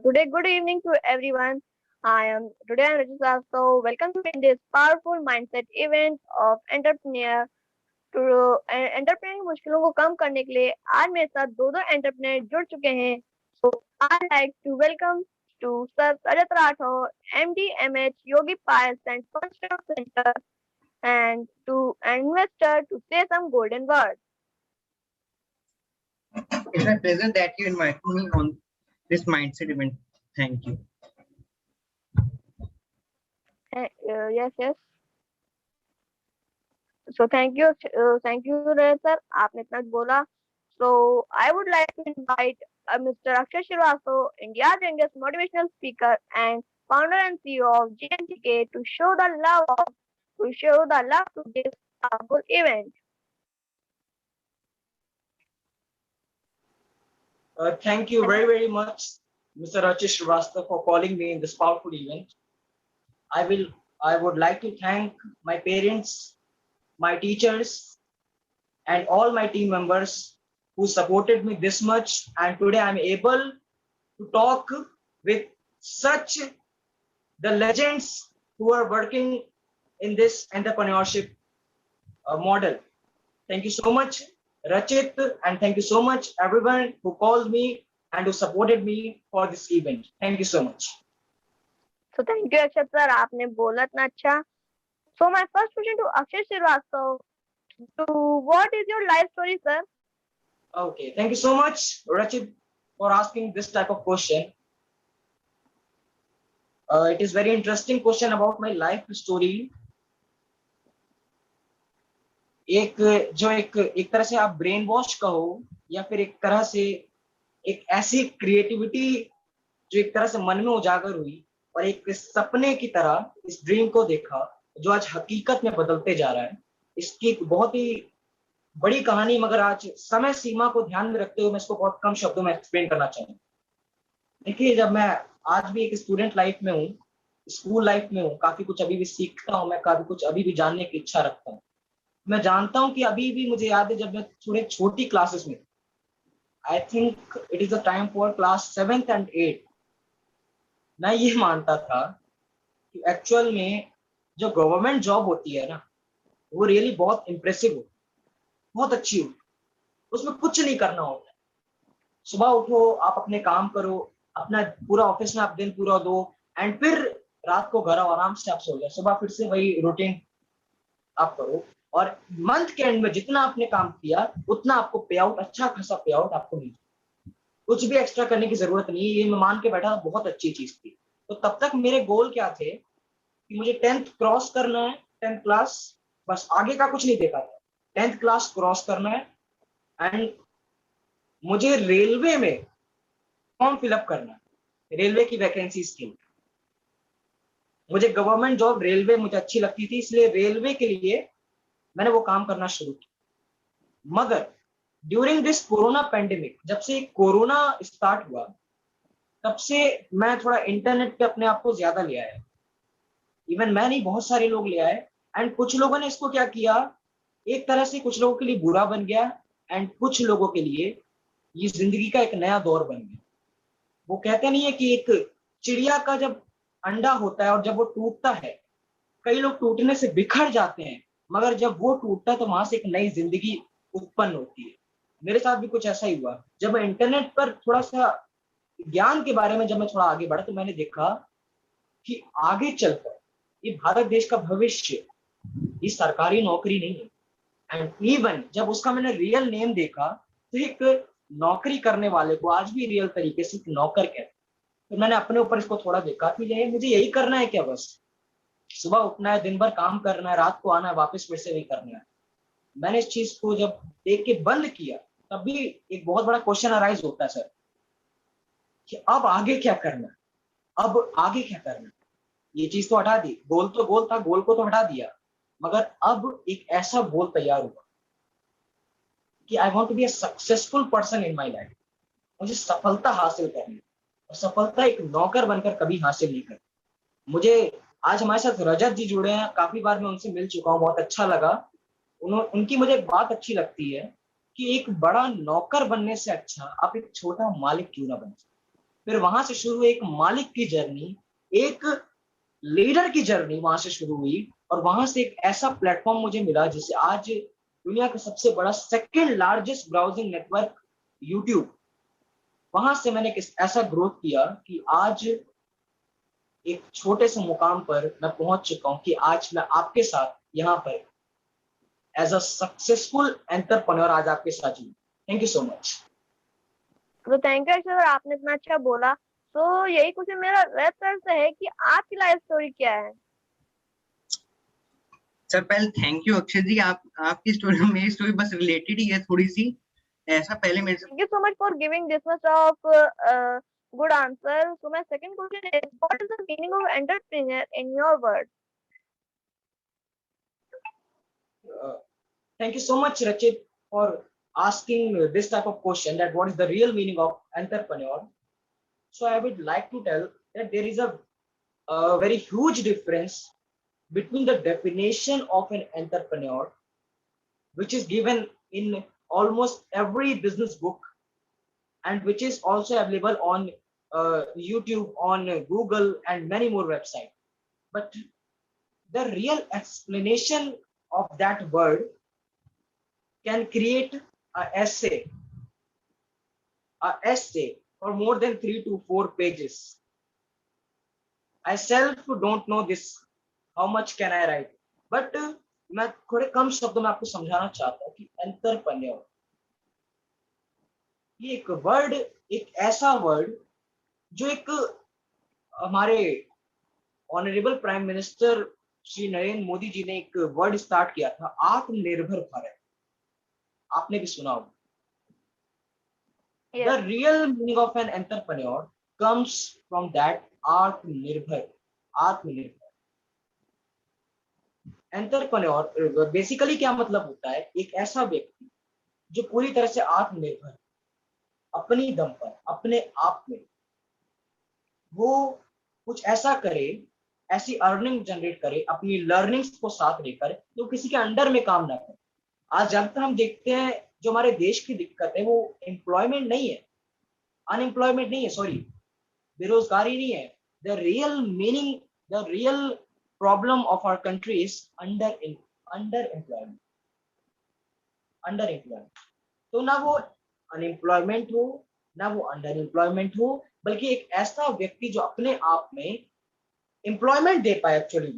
Today, good evening to everyone. I am Rajita. So, welcome to this powerful mindset event of entrepreneur. To entrepreneur मुश्किलों को कम करने के लिए आज मेरे साथ दो एंटरप्रेन्योर जुड़ चुके हैं. So, I like to welcome to Sir Rajat Rathore, MD, Yogi Piles and Function Center, and to an investor to say some golden words. It's a pleasure that you invited me on this mindset event. Thank you. Yes. So thank you, Rajat sir. आपने इतना बोला. So I would like to invite Mr. Akshay Srivastava, India's youngest motivational speaker and founder and CEO of GNTK, to show the love to this powerful event. Thank you very much, Mr. Rajesh Srivastava, for calling me in this powerful event. I would like to thank my parents, my teachers, and all my team members who supported me this much. And today I'm able to talk with such the legends who are working in this entrepreneurship model. Thank you so much, Rachit, and thank you so much everyone who called me and who supported me for this event. Thank you so much. So thank you, Akshay sir. आपने बोला इतना अच्छा. So my first question to Akshay Srivastava. What is your life story, sir? Okay, thank you so much, Rachit, for asking this type of question. It is very interesting question about my life story. एक तरह से आप brain wash कहो या फिर एक तरह से एक ऐसी क्रिएटिविटी जो एक तरह से मन में उजागर हुई और एक सपने की तरह इस ड्रीम को देखा जो आज हकीकत में बदलते जा रहा है. इसकी एक बहुत ही बड़ी कहानी, मगर आज समय सीमा को ध्यान में रखते हुए मैं इसको बहुत कम शब्दों में एक्सप्लेन करना चाहूंगा. देखिए, जब मैं आज भी एक स्टूडेंट लाइफ में हूँ, स्कूल लाइफ में हूँ, काफी कुछ अभी भी सीखता हूँ, मैं काफी कुछ अभी भी जानने की इच्छा रखता हूँ. मैं जानता हूं कि अभी भी मुझे याद है जब मैं थोड़े छोटी क्लासेस में, I think it is the time for class 7th and 8th, मैं ये मानता था कि एक्चुअल में जो गवर्नमेंट जॉब होती है ना, वो रियली बहुत इंप्रेसिव हो, बहुत अच्छी हो. उसमें कुछ नहीं करना होता. सुबह उठो, आप अपने काम करो, अपना पूरा ऑफिस में आप दिन पूरा दो, एंड फिर रात को घर आओ, आराम से आप सो जाओ. सुबह फिर से वही रूटीन आप करो और मंथ के एंड में जितना आपने काम किया उतना आपको पे आउट, अच्छा खासा पे आउट आपको मिले. कुछ भी एक्स्ट्रा करने की जरूरत नहीं. ये मैं मान के बैठा, बहुत अच्छी चीज थी. तो तब तक मेरे गोल क्या थे कि मुझे 10th क्रॉस करना है, 10th क्लास, बस आगे का कुछ नहीं देखा था. 10th क्लास क्रॉस करना है एंड मुझे रेलवे में फॉर्म फिलअप करना है, रेलवे की वैकेंसीज थी. मुझे गवर्नमेंट जॉब रेलवे मुझे अच्छी लगती थी, इसलिए रेलवे के लिए मैंने वो काम करना शुरू किया. मगर ड्यूरिंग दिस कोरोना पेंडेमिक, जब से कोरोना स्टार्ट हुआ तब से मैं थोड़ा इंटरनेट पे अपने आप को ज्यादा ले आया. इवन मैं नहीं, बहुत सारे लोग ले आए. एंड कुछ लोगों ने इसको क्या किया, एक तरह से कुछ लोगों के लिए बुरा बन गया एंड कुछ लोगों के लिए ये जिंदगी का एक नया दौर बन गया. वो कहते नहीं है कि एक चिड़िया का जब अंडा होता है और जब वो टूटता है, कई लोग टूटने से बिखर जाते हैं, मगर जब वो टूटता है तो वहां से एक नई जिंदगी उत्पन्न होती है. मेरे साथ भी कुछ ऐसा ही हुआ. जब मैं इंटरनेट पर थोड़ा सा ज्ञान के बारे में जब मैं थोड़ा आगे बढ़ा तो मैंने देखा कि आगे चलकर ये भारत देश का भविष्य ये सरकारी नौकरी नहीं है. एंड इवन जब उसका मैंने रियल नेम देखा तो एक नौकरी करने वाले को आज भी रियल तरीके से नौकर कहते हैं. तो मैंने अपने ऊपर इसको थोड़ा देखा कि मुझे यही करना है क्या, बस सुबह उठना है, दिन भर काम करना है, रात को आना है, वापस फिर से वही करना है. मैंने इस चीज को जब देख के बंद किया तब भी एक बहुत बड़ा क्वेश्चन अराइज होता है सर कि अब आगे क्या करना है, अब आगे क्या करना है. ये चीज तो हटा दी, गोल तो गोल था, गोल को तो हटा दिया, मगर अब एक ऐसा गोल तैयार हुआ कि I want to be a successful person in my life. मुझे सफलता हासिल करनी है और सफलता एक नौकर बनकर कभी हासिल नहीं करनी. मुझे आज हमारे साथ रजत जी जुड़े हैं, काफी बार मैं उनसे मिल चुका हूँ, बहुत अच्छा लगा. उनकी मुझे एक बात अच्छी लगती है कि एक बड़ा नौकर बनने से अच्छा आप एक छोटा मालिक क्यों ना बन. फिर वहां से शुरू हुई एक मालिक की जर्नी, एक लीडर की जर्नी वहां से शुरू हुई, और वहां से एक ऐसा प्लेटफॉर्म मुझे मिला जिसे आज दुनिया का सबसे बड़ा second largest browsing network YouTube, वहां से मैंने ऐसा ग्रोथ किया कि आज एक छोटे से मुकाम पर मैं पहुंच चुका हूं कि आज मैं आपके साथ यहाँ पर एज अ सक्सेसफुल एंटरप्रेन्योर आज आपके साथ हूँ। Thank you so much. तो थैंक यू सर, आपने इतना अच्छा बोला। तो यही कुछ मेरा वेब सर से है कि आपकी लाइफ स्टोरी क्या है। सर पहले थैंक यू अक्षय जी, आपकी स्टोरी मेरी स्टोरी बस रिलेटेड ही है थोड़ी सी, ऐसा पहले मेरे से। Thank you so much for giving this much of good answer. So my second question is, what is the meaning of entrepreneur in your words? Thank you so much, Rachit, for asking this type of question, that what is the real meaning of entrepreneur. So I would like to tell that there is a very huge difference between the definition of an entrepreneur, which is given in almost every business book, and which is also available on YouTube, on Google, and many more websites. But the real explanation of that word can create a essay for more than 3 to 4 pages. I self don't know this, how much can I write, but मैं थोड़े कम शब्दों में आपको समझाना चाहता हूँ कि entrepreneur ये एक वर्ड, एक ऐसा वर्ड जो एक हमारे honourable prime minister Shri Narendra Modi ji ने एक वर्ड स्टार्ट किया था, आत्मनिर्भर भारत। आपने भी सुना होगा। Yes. The real meaning of an entrepreneur comes from that आत्मनिर्भर। एंटरप्रेन्योर बेसिकली क्या मतलब होता है, एक ऐसा व्यक्ति जो पूरी तरह से आत्मनिर्भर, अपनी दम पर, अपने आप में वो कुछ ऐसा करे, ऐसी अर्निंग जनरेट करे, अपनी लर्निंग्स को साथ लेकर, तो किसी के अंडर में काम ना करे। आज ज्यादातर हम देखते हैं जो हमारे देश की दिक्कत है वो एम्प्लॉयमेंट नहीं है, अनएम्प्लॉयमेंट नहीं है, सॉरी, बेरोजगारी नहीं है। The real meaning, the real problem of our country is under employment. तो ना वो अनएम्प्लॉयमेंट हो, ना वो अंडर एम्प्लॉयमेंट हो, बल्कि एक ऐसा व्यक्ति जो अपने आप में एम्प्लॉयमेंट दे पाए, एक्चुअली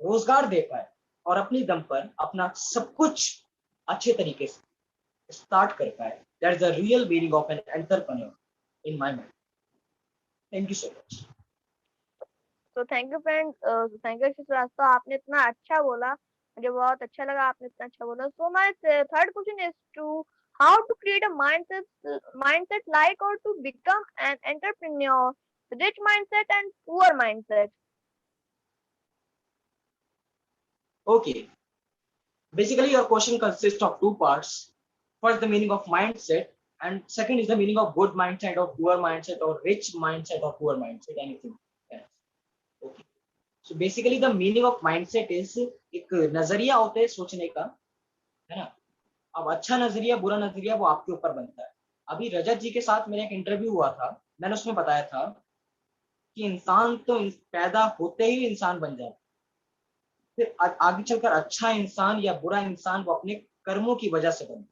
रोजगार दे पाए, और अपनी दम पर अपना सब कुछ अच्छे तरीके से स्टार्ट कर पाए। That is the real meaning of an entrepreneur in my mind. Thank you so much. तो thank you friend, thank you Shrivastava, आपने इतना अच्छा बोला, मुझे बहुत अच्छा लगा आपने इतना अच्छा बोला। So my third question is to how to create a mindset like or to become an entrepreneur, rich mindset and poor mindset. Okay, basically your question consists of two parts. First, the meaning of mindset, and second is the meaning of good mindset or poor mindset or rich mindset or poor mindset, anything else. Okay, so basically the meaning of mindset is एक नजरिया होता है सोचने का, है ना। अब अच्छा नजरिया बुरा नजरिया वो आपके ऊपर बनता है। अभी रजत जी के साथ मेरा एक इंटरव्यू हुआ था, मैंने उसमें बताया था कि इंसान तो पैदा होते ही इंसान बन जाता है, फिर आगे चलकर अच्छा इंसान या बुरा इंसान वो अपने कर्मों की वजह से बने,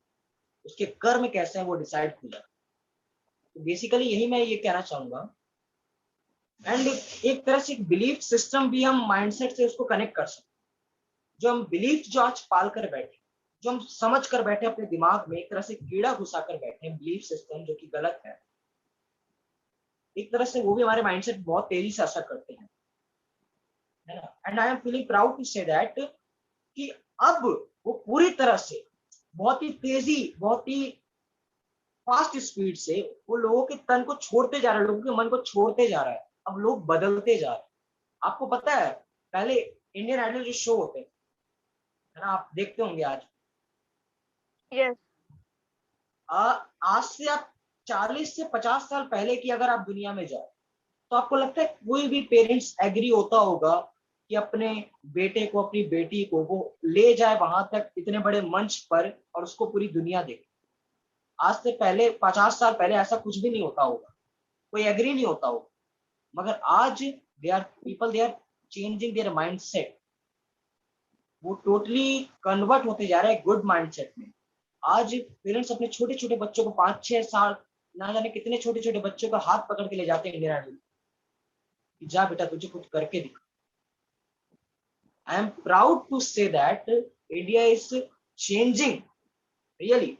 उसके कर्म कैसे हैं वो डिसाइड हो जाता है। तो बेसिकली यही मैं ये कहना चाहूंगा। एंड एक तरह से बिलीफ सिस्टम भी हम माइंडसेट से उसको कनेक्ट कर सकते हैं। जो हम बिलीफ जो आज पाल कर बैठे, जो हम समझ कर बैठे अपने दिमाग में, एक तरह से कीड़ा घुसा कर बैठे हैं बिलीफ सिस्टम, जो कि गलत है, एक तरह से वो भी हमारे माइंडसेट बहुत तेजी से असर करते हैं, है ना। And I am feeling proud to say that कि अब वो पूरी तरह से बहुत ही तेजी, बहुत ही फास्ट स्पीड से वो लोगों के तन को छोड़ते जा रहा है, लोगों के मन को छोड़ते जा रहा है। अब लोग बदलते जा रहे हैं। आपको पता है पहले इंडियन आइडल जो शो होते हैं, है ना, आप देखते होंगे आज। Yes. आज से आप 40 से 50 साल पहले की अगर आप दुनिया में जाओ, तो आपको लगता है कोई भी पेरेंट्स एग्री होता होगा कि अपने बेटे को, अपनी बेटी को वो ले जाए वहां तक, इतने बड़े मंच पर, और उसको पूरी दुनिया देखे। आज से पहले 50 साल पहले ऐसा कुछ भी नहीं होता होगा। कोई एग्री नहीं होता हो, मगर आज they are changing their mindset, वो टोटली कन्वर्ट होते जा रहे हैं गुड माइंडसेट में। आज पेरेंट्स अपने छोटे छोटे बच्चों को 5-6 साल, ना जाने कितने छोटे छोटे बच्चों का हाथ पकड़ के ले जाते हैं इंडियन आइडल, जा बेटा तुझे कुछ करके दिखा। I am proud to say that India is changing really.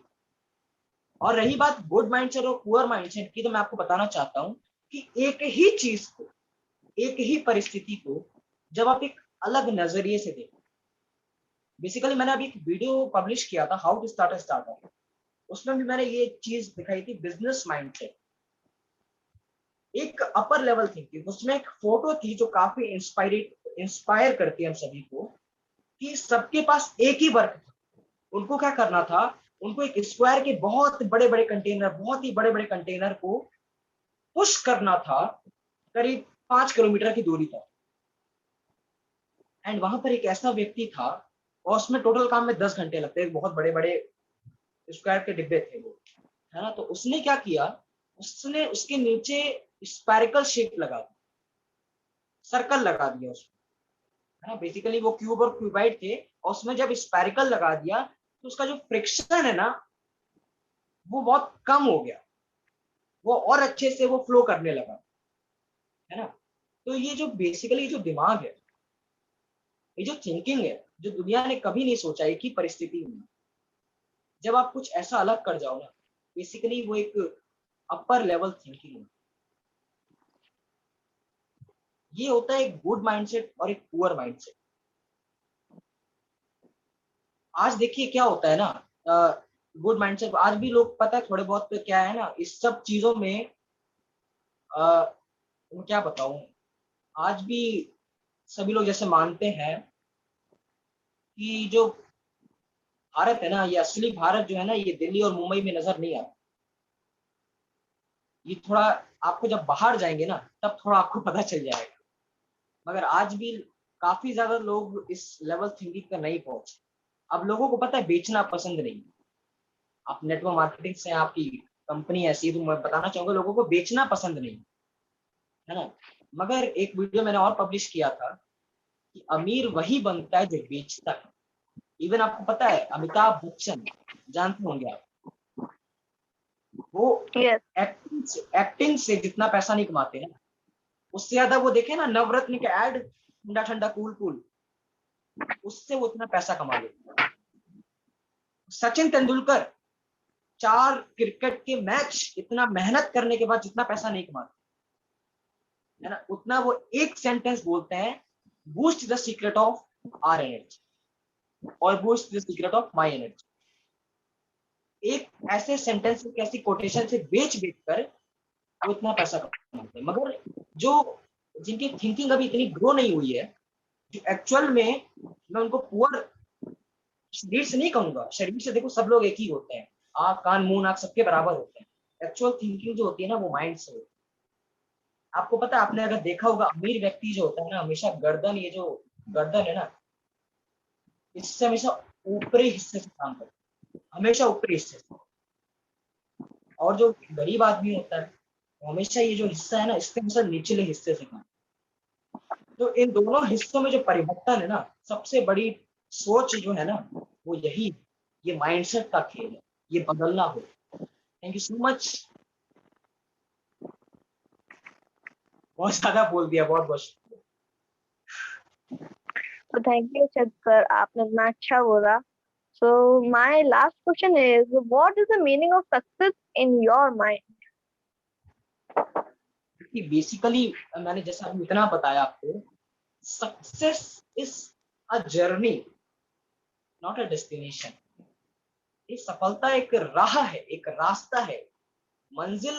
और रही बात गुड माइंडसेट और पुअर माइंडसेट की, तो मैं आपको बताना चाहता हूं कि एक ही चीज को, एक ही परिस्थिति को जब आप एक अलग नजरिए से देखें, बेसिकली मैंने अभी एक वीडियो पब्लिश किया था, how to start a startup, उसमें भी मैंने ये चीज दिखाई थी, बिजनेस माइंडसेट, एक अपर लेवल थिंकिंग। उसमें एक फोटो थी जो काफी इंस्पायर करती है हम सभी को, कि सबके पास एक ही वर्क था, उनको क्या करना था, उनको एक स्क्वायर के बहुत बड़े बड़े कंटेनर, बहुत ही बड़े बड़े कंटेनर को पुश करना था करीब 5 किलोमीटर की दूरी तक। एंड वहां पर एक ऐसा व्यक्ति था, और उसमें टोटल काम में 10 घंटे लगते, बहुत बड़े बड़े स्क्वायर के डिब्बे थे वो, है ना। तो उसने क्या किया, उसने उसके नीचे स्पाइरिकल शेप लगा दी, सर्कल लगा दिया उसमें, है ना। बेसिकली वो क्यूब और क्यूबाइड थे, और उसमें जब स्पाइरिकल लगा दिया तो उसका जो फ्रिक्शन है ना, वो बहुत कम हो गया, वो और अच्छे से वो फ्लो करने लगा, है ना। तो ये जो बेसिकली जो दिमाग है, ये जो थिंकिंग है, जो दुनिया ने कभी नहीं सोचा एक ही परिस्थिति में, जब आप कुछ ऐसा अलग कर जाओ ना, बेसिकली वो एक अपर लेवल थिंकिंग है। ये होता है एक गुड माइंडसेट और एक पुअर माइंडसेट। आज देखिए क्या होता है ना, गुड माइंडसेट आज भी लोग, पता है थोड़े बहुत क्या है ना, इस सब चीजों में मैं क्या बताऊं, आज भी सभी लोग जैसे मानते हैं कि जो भारत है ना, ये असली भारत जो है ना, ये दिल्ली और मुंबई में नजर नहीं आता। ये थोड़ा आपको जब बाहर जाएंगे ना, तब थोड़ा आपको पता चल जाएगा। मगर आज भी काफी ज्यादा लोग इस लेवल थिंकिंग पर नहीं पहुंचे। अब लोगों को पता है बेचना पसंद नहीं। आप नेटवर्क मार्केटिंग से, आपकी कंपनी ऐसी है, तो मैं बताना चाहूंगा लोगों को बेचना पसंद नहीं, है ना। मगर एक वीडियो मैंने और पब्लिश किया था कि अमीर वही बनता है जो बेचता है। इवन आपको पता है अमिताभ बच्चन, जानते होंगे आप, वो Yes. एक्टिंग से जितना पैसा नहीं कमाते हैं, उससे ज्यादा वो देखे ना नवरत्न के ऐड, ठंडा ठंडा कूल कूल, उससे वो उतना पैसा कमा लेते। सचिन तेंदुलकर 4 क्रिकेट के मैच इतना मेहनत करने के बाद जितना पैसा नहीं कमाते, है ना, उतना वो एक सेंटेंस बोलते हैं, boost the secret of our energy और boost the secret of my energy. एक ऐसे सेंटेंस, एक ऐसी कोटेशन से बेच बेच कर वो इतना पैसा कमाते हैं। मगर जो जिनकी थिंकिंग अभी इतनी ग्रो नहीं हुई है, जो एक्चुअल में, मैं उनको पुअर, शरीर से नहीं कहूंगा, शरीर से देखो सब लोग एक ही होते हैं, आंख कान मुंह नाक सबके बराबर होते हैं। एक्चुअल थिंकिंग जो होती है ना, वो माइंड से होती है। आपको पता है, आपने अगर देखा होगा, अमीर व्यक्ति जो होता है ना, हमेशा गर्दन, ये जो गर्दन है ना, इससे हमेशा ऊपरी हिस्से से काम करता है, हमेशा ऊपरी हिस्से से। और जो गरीब आदमी होता है, वो हमेशा ये जो हिस्सा है ना, इसके हमेशा निचले हिस्से से काम। तो इन दोनों हिस्सों में जो परिवर्तन है ना, सबसे बड़ी सोच जो है ना, वो यही, ये माइंडसेट का खेल है, ये बदलना हो। Thank you so much. बहुत ज्यादा बोल दिया, बहुत बहुत शुक्रिया। So thank you, Chad sir. आपने इतना अच्छा बोला. So my last question is, what is the meaning of success in your mind? कि बेसिकली मैंने जैसा अभी इतना बताया आपको, success is a journey, not a destination. ये सफलता एक राह है, एक रास्ता है, मंजिल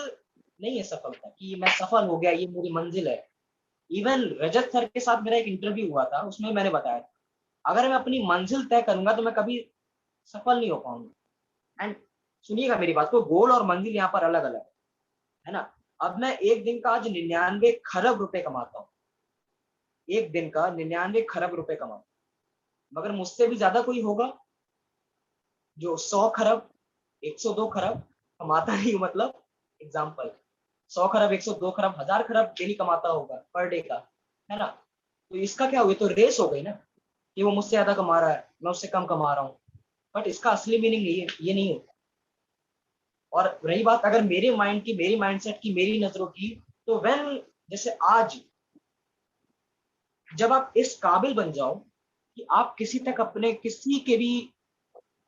नहीं है सफलता कि मैं सफल हो गया, ये मेरी मंजिल है। इवन रजत सर के साथ मेरा एक इंटरव्यू हुआ था, उसमें मैंने बताया था, अगर मैं अपनी मंजिल तय करूंगा तो मैं कभी सफल नहीं हो पाऊंगा। एंड सुनिएगा मेरी बात को, गोल और मंजिल यहाँ पर अलग अलग है ना। अब मैं एक दिन का आज 99 खरब रुपए कमाता हूँ, एक दिन का 99 खरब रुपए कमाता हूँ, मगर मुझसे भी ज्यादा कोई होगा जो 100 खरब 102 खरब कमाता नहीं हूँ, मतलब एग्जाम्पल, 100 खरब 102 खरब 1000 खरब डेली कमाता होगा पर डे का, है ना। तो इसका क्या हुआ, तो रेस हो गई ना कि वो मुझसे ज्यादा कमा रहा है, मैं उससे कम कमा रहा हूँ। बट इसका असली मीनिंग ये नहीं होता। और रही बात अगर मेरे माइंड की, मेरी माइंडसेट की, मेरी नजरों की, तो व्हेन, जैसे आज जब आप इस काबिल बन जाओ कि आप किसी तक अपने किसी के भी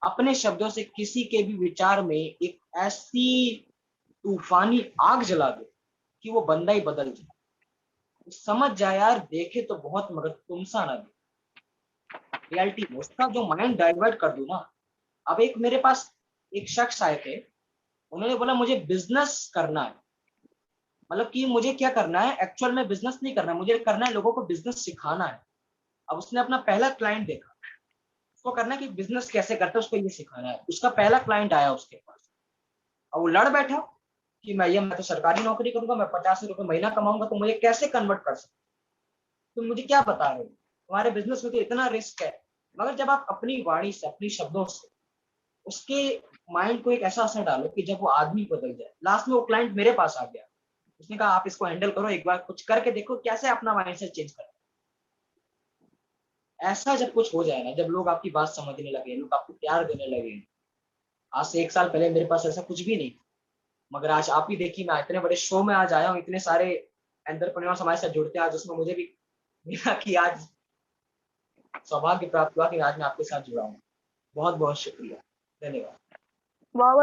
अपने शब्दों से किसी के भी विचार में एक ऐसी तूफानी आग जला दो कि वो बंदा ही बदल जाए, तो समझ जाए यार, देखे तो बहुत मगर तुमसा ना दे। रियलिटी में उसका जो माइंड डाइवर्ट कर दू ना। अब एक मेरे पास एक शख्स आए थे, उन्होंने बोला मुझे बिजनेस करना है, मतलब कि मुझे क्या करना है, एक्चुअल में बिजनेस नहीं करना है, मुझे करना है लोगों को बिजनेस सिखाना है। अब उसने अपना पहला क्लाइंट देखा, उसको करना है कि बिजनेस कैसे करते हैं, उसको ये सिखाना है। उसका पहला क्लाइंट आया उसके पास, और वो लड़ बैठा कि मैं तो सरकारी नौकरी करूंगा, मैं 50 रुपए महीना कमाऊंगा, तो मुझे कैसे कन्वर्ट कर सकते, तुम मुझे क्या बता रहे हो, तुम्हारे बिजनेस में तो इतना रिस्क है। मगर जब आप अपनी वाणी से, अपनी शब्दों से उसके माइंड को एक ऐसा असर डालो कि जब वो आदमी बदल जाए। लास्ट में वो क्लाइंट मेरे पास आ गया, उसने कहा आप इसको हैंडल करो, एक बार कुछ करके देखो कैसे अपना माइंडसेट चेंज कर। ऐसा जब कुछ हो जाए ना, जब लोग आपकी बात समझने लगे, लोग आपको प्यार देने लगे। आज से 1 साल पहले मेरे पास ऐसा कुछ भी नहीं, मगर आज आप ही देखिए, मैं इतने बड़े शो में आज आया हूँ, इतने सारे एंटरप्रेन्योर्स हमारे साथ जुड़ते हैं आज, उसमें मुझे भी मिला कि आज सौभाग्य प्राप्त हुआ कि आज मैं आपके साथ जुड़ा हूँ। बहुत बहुत शुक्रिया, धन्यवाद। बहुत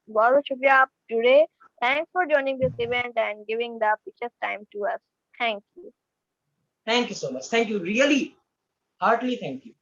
बहुत शुक्रिया आप जुड़े। Thanks for joining this event and giving the precious time to us. Thank you. Thank you so much, thank you, really heartily thank you.